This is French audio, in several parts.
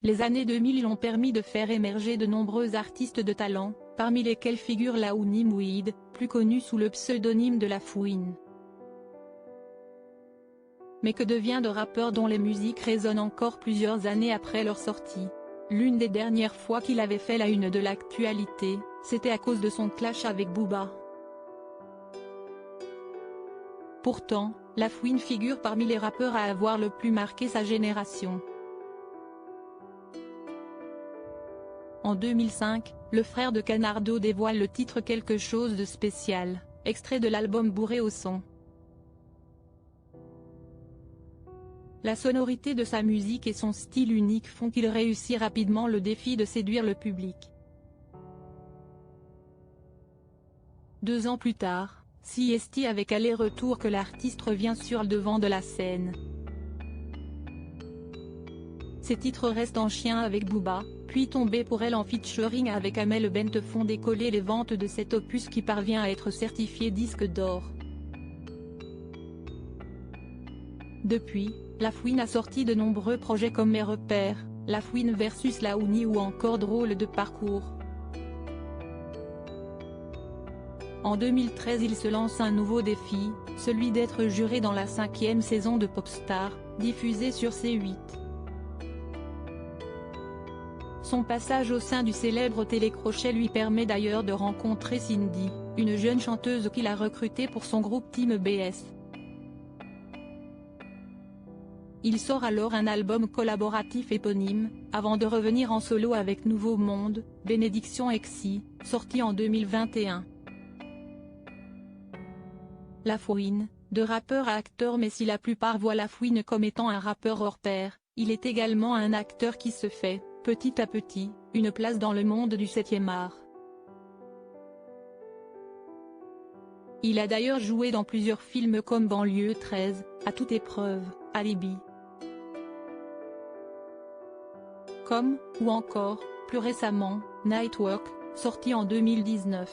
Les années 2000 ont permis de faire émerger de nombreux artistes de talent, parmi lesquels figure Laouni Mouhid, plus connu sous le pseudonyme de La Fouine. Mais que devient de rappeurs dont les musiques résonnent encore plusieurs années après leur sortie? L'une des dernières fois qu'il avait fait la une de l'actualité, c'était à cause de son clash avec Booba. Pourtant, La Fouine figure parmi les rappeurs à avoir le plus marqué sa génération. En 2005, le frère de Canardo dévoile le titre Quelque chose de spécial, extrait de l'album Bourré au son. La sonorité de sa musique et son style unique font qu'il réussit rapidement le défi de séduire le public. 2 ans plus tard, c'est avec aller-retour que l'artiste revient sur le devant de la scène. Ses titres Restent en chien avec Booba, puis Tombé pour elle en featuring avec Amel Bent font décoller les ventes de cet opus qui parvient à être certifié disque d'or. Depuis, La Fouine a sorti de nombreux projets comme Mes repères, La Fouine vs Laouni ou encore Drôle de parcours. En 2013 il se lance un nouveau défi, celui d'être juré dans la 5e saison de Popstar, diffusée sur C8. Son passage au sein du célèbre télécrochet lui permet d'ailleurs de rencontrer Cindy, une jeune chanteuse qu'il a recrutée pour son groupe Team BS. Il sort alors un album collaboratif éponyme, avant de revenir en solo avec Nouveau Monde, Bénédiction Exi, sorti en 2021. La Fouine, de rappeur à acteur. Mais si la plupart voient La Fouine comme étant un rappeur hors pair, il est également un acteur qui se fait, petit à petit, une place dans le monde du 7e art. Il a d'ailleurs joué dans plusieurs films comme Banlieue 13, À toute épreuve, Alibi. Ou encore, plus récemment, Nightwork, sorti en 2019.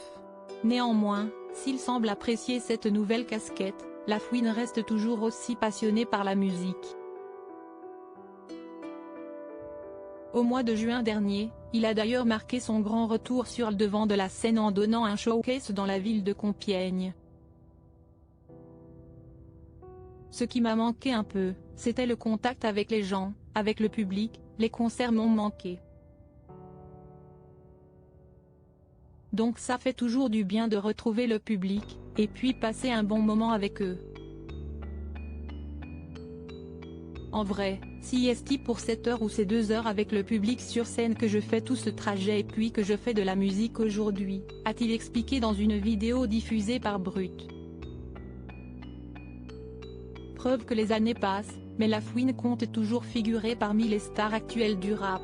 Néanmoins, s'il semble apprécier cette nouvelle casquette, La Fouine reste toujours aussi passionné par la musique. Au mois de juin dernier, il a d'ailleurs marqué son grand retour sur le devant de la scène en donnant un showcase dans la ville de Compiègne. Ce qui m'a manqué un peu, c'était le contact avec les gens, avec le public, les concerts m'ont manqué. Donc ça fait toujours du bien de retrouver le public, et puis passer un bon moment avec eux. En vrai, si est-ce pour 7 heures ou ces 2 heures avec le public sur scène que je fais tout ce trajet et puis que je fais de la musique aujourd'hui, a-t-il expliqué dans une vidéo diffusée par Brut. Preuve que les années passent, mais La Fouine compte toujours figurer parmi les stars actuelles du rap.